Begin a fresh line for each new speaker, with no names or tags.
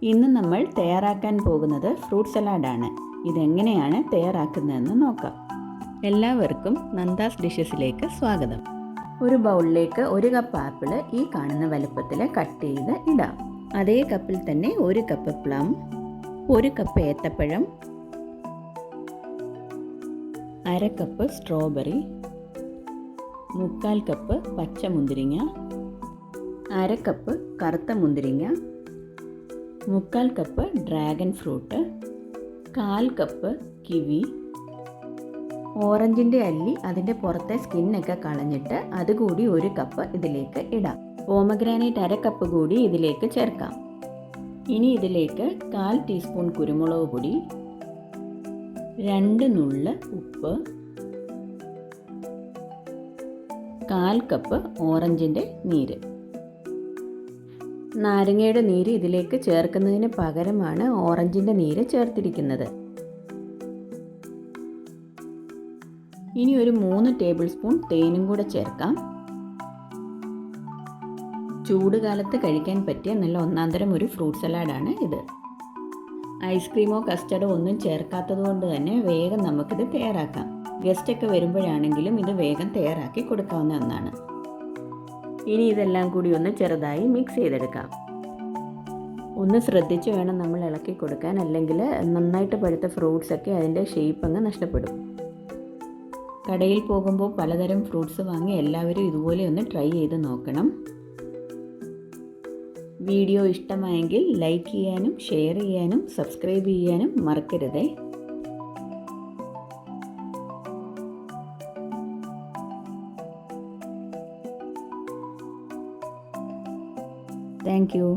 ഇന്ന് നമ്മൾ തയ്യാറാക്കാൻ പോകുന്നത് ഫ്രൂട്ട് സലാഡാണ്. ഇതെങ്ങനെയാണ് തയ്യാറാക്കുന്നതെന്ന് നോക്കാം. എല്ലാവർക്കും നന്ദാസ് ഡിഷസിലേക്ക് സ്വാഗതം. ഒരു ബൗളിലേക്ക് 1 കപ്പ് ആപ്പിൾ ഈ കാണുന്ന വലുപ്പത്തിൽ കട്ട് ചെയ്ത് ഇടാം. അതേ കപ്പിൽ തന്നെ 1 കപ്പ് പ്ലം, 1 കപ്പ് ഏത്തപ്പഴം, 1/2 കപ്പ് സ്ട്രോബെറി, 1/4 കപ്പ് പച്ചമുന്തിരിങ്ങ, 1/2 കപ്പ് കറുത്ത മുന്തിരിങ്ങ, 1/4 cup dragon fruit, 1/4 cup kiwi, ഓറഞ്ചിൻ്റെ അല്ലി അതിൻ്റെ പുറത്തെ സ്കിന്നൊക്കെ കളഞ്ഞിട്ട് അതുകൂടി 1 കപ്പ് ഇതിലേക്ക് ഇടാം. പോമഗ്രാനൈറ്റ് 1/2 കപ്പ് കൂടി ഇതിലേക്ക് ചേർക്കാം. ഇനി ഇതിലേക്ക് 1/4 ടീസ്പൂൺ കുരുമുളക് പൊടി, 2 നുള്ള് ഉപ്പ്, 1/4 കപ്പ് ഓറഞ്ചിൻ്റെ നീര്. നാരങ്ങയുടെ നീര് ഇതിലേക്ക് ചേർക്കുന്നതിന് പകരമാണ് ഓറഞ്ചിൻ്റെ നീര് ചേർത്തിരിക്കുന്നത്. ഇനി ഒരു 3 ടേബിൾ സ്പൂൺ തേനും കൂടെ ചേർക്കാം. ചൂടുകാലത്ത് കഴിക്കാൻ പറ്റിയ നല്ല ഒന്നാന്തരം ഒരു ഫ്രൂട്ട് സലാഡാണ് ഇത്. ഐസ്ക്രീമോ കസ്റ്റർഡോ ഒന്നും ചേർക്കാത്തത് കൊണ്ട് തന്നെ വേഗം നമുക്കിത് തയ്യാറാക്കാം. ഗസ്റ്റൊക്കെ വരുമ്പോഴാണെങ്കിലും ഇത് വേഗം തയ്യാറാക്കി കൊടുക്കാവുന്ന ഒന്നാണ്. ഇനി ഇതെല്ലാം കൂടി ഒന്ന് ചെറുതായി മിക്സ് ചെയ്തെടുക്കാം. ഒന്ന് ശ്രദ്ധിച്ച് വേണം നമ്മൾ ഇളക്കി കൊടുക്കാൻ, അല്ലെങ്കിൽ നന്നായിട്ട് പഴുത്ത ഫ്രൂട്ട്സൊക്കെ അതിൻ്റെ ഷേപ്പ് അങ്ങ് നഷ്ടപ്പെടും. കടയിൽ പോകുമ്പോൾ പലതരം ഫ്രൂട്ട്സ് വാങ്ങി എല്ലാവരും ഇതുപോലെ ഒന്ന് ട്രൈ ചെയ്ത് നോക്കണം. വീഡിയോ ഇഷ്ടമായെങ്കിൽ ലൈക്ക് ചെയ്യാനും ഷെയർ ചെയ്യാനും സബ്സ്ക്രൈബ് ചെയ്യാനും മറക്കരുതേ. Thank you.